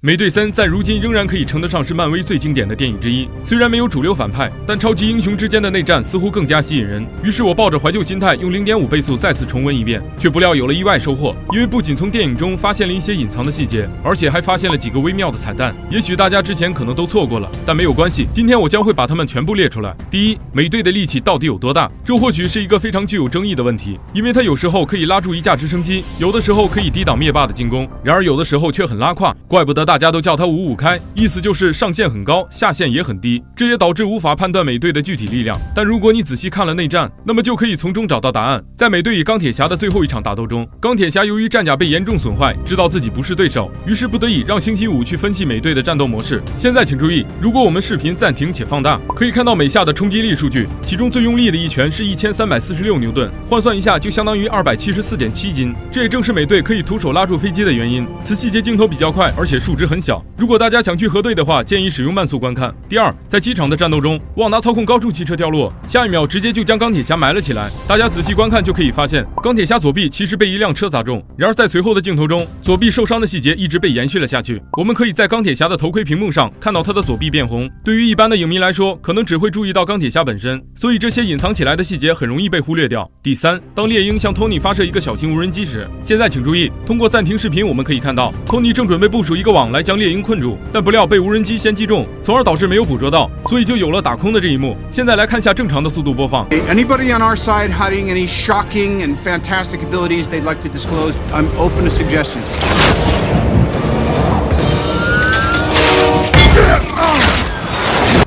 美队3在如今仍然可以称得上是漫威最经典的电影之一。虽然没有主流反派，但超级英雄之间的内战似乎更加吸引人。于是我抱着怀旧心态，用0.5倍速再次重温一遍，却不料有了意外收获。因为不仅从电影中发现了一些隐藏的细节，而且还发现了几个微妙的彩蛋。也许大家之前可能都错过了，但没有关系，今天我将会把它们全部列出来。第一，美队的力气到底有多大？这或许是一个非常具有争议的问题，因为他有时候可以拉住一架直升机，有的时候可以抵挡灭霸的进攻，然而有的时候却很拉胯，怪不得大家都叫他555开，意思就是上限很高，下限也很低，这也导致无法判断美队的具体力量。但如果你仔细看了内战，那么就可以从中找到答案。在美队与钢铁侠的最后一场打斗中，钢铁侠由于战甲被严重损坏，知道自己不是对手，于是不得已让星期五去分析美队的战斗模式。现在请注意，如果我们视频暂停且放大，可以看到美下的冲击力数据，其中最用力的一拳是1346牛顿，换算一下就相当于274.7斤，这也正是美队可以徒手拉住飞机的原因。此细节镜头比较快，而且数值很小，如果大家想去核对的话，建议使用慢速观看。第二，在机场的战斗中，旺达操控高处汽车掉落，下一秒直接就将钢铁侠埋了起来。大家仔细观看就可以发现，钢铁侠左臂其实被一辆车砸中，然而在随后的镜头中，左臂受伤的细节一直被延续了下去。我们可以在钢铁侠的头盔屏幕上看到他的左臂变红。对于一般的影迷来说，可能只会注意到钢铁侠本身，所以这些隐藏起来的细节很容易被忽略掉。第三，当猎鹰向托尼发射一个小型无人机时，现在请注意，通过暂停视频我们可以看到，托尼正准备部署一个网来将猎鹰困住，但不料被无人机先击中，从而导致没有捕捉到，所以就有了打空的这一幕。现在来看下正常的速度播放。Anybody on our side hiding any shocking and fantastic abilities they'd like to disclose? I'm open to suggestions.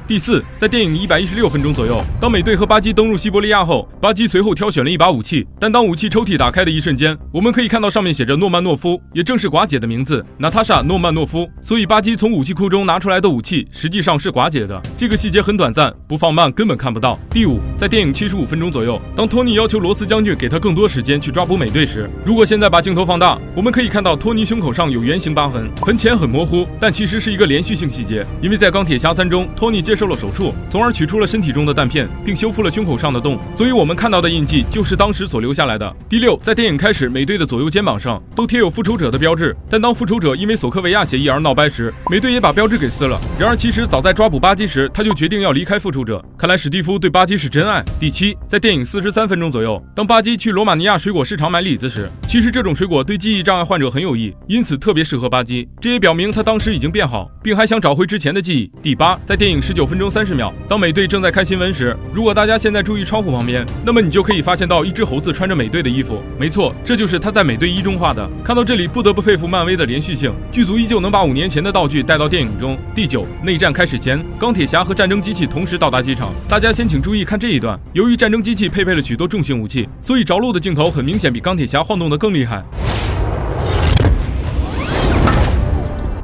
第四，在电影116分钟左右，当美队和巴基登陆西伯利亚后，巴基随后挑选了一把武器，但当武器抽屉打开的一瞬间，我们可以看到上面写着诺曼诺夫，也正是寡姐的名字娜塔莎·诺曼诺夫，所以巴基从武器库中拿出来的武器实际上是寡姐的。这个细节很短暂，不放慢根本看不到。第五，在电影75分钟左右，当托尼要求罗斯将军给他更多时间去抓捕美队时，如果现在把镜头放大，我们可以看到托尼胸口上有圆形疤痕，很浅很模糊，但其实是一个连续性细节，因为在钢铁侠3中，托尼接受了手术，从而取出了身体中的弹片，并修复了胸口上的洞，所以我们看到的印记就是当时所留下来的。第六，在电影开始，美队的左右肩膀上都贴有复仇者的标志，但当复仇者因为索科维亚协议而闹掰时，美队也把标志给撕了。然而其实早在抓捕巴基时，他就决定要离开复仇者，看来史蒂夫对巴基是真爱。第七，在电影43分钟左右，当巴基去罗马尼亚水果市场买李子时，其实这种水果对记忆障碍患者很有益，因此特别适合巴基，这也表明他当时已经变好，并还想找回之前的记忆。第八，在电影19分钟30秒，当美队正在看新闻时，如果大家现在注意窗户旁边，那么你就可以发现到一只猴子穿着美队的衣服，没错，这就是他在美队1中画的。看到这里，不得不佩服漫威的连续性，剧组依旧能把5年前的道具带到电影中。第九，内战开始前，钢铁侠和战争机器同时到达机场，大家先请注意看这一段，由于战争机器配备了许多重型武器，所以着陆的镜头很明显比钢铁侠晃动的更厉害。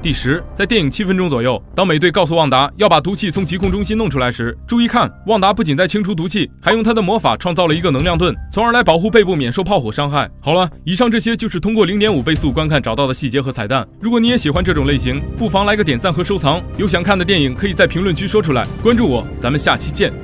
第10，在电影7分钟左右，当美队告诉旺达要把毒气从疾控中心弄出来时，注意看，旺达不仅在清除毒气，还用他的魔法创造了一个能量盾，从而来保护背部免受炮火伤害。好了，以上这些就是通过0.5倍速观看找到的细节和彩蛋。如果你也喜欢这种类型，不妨来个点赞和收藏。有想看的电影可以在评论区说出来，关注我，咱们下期见。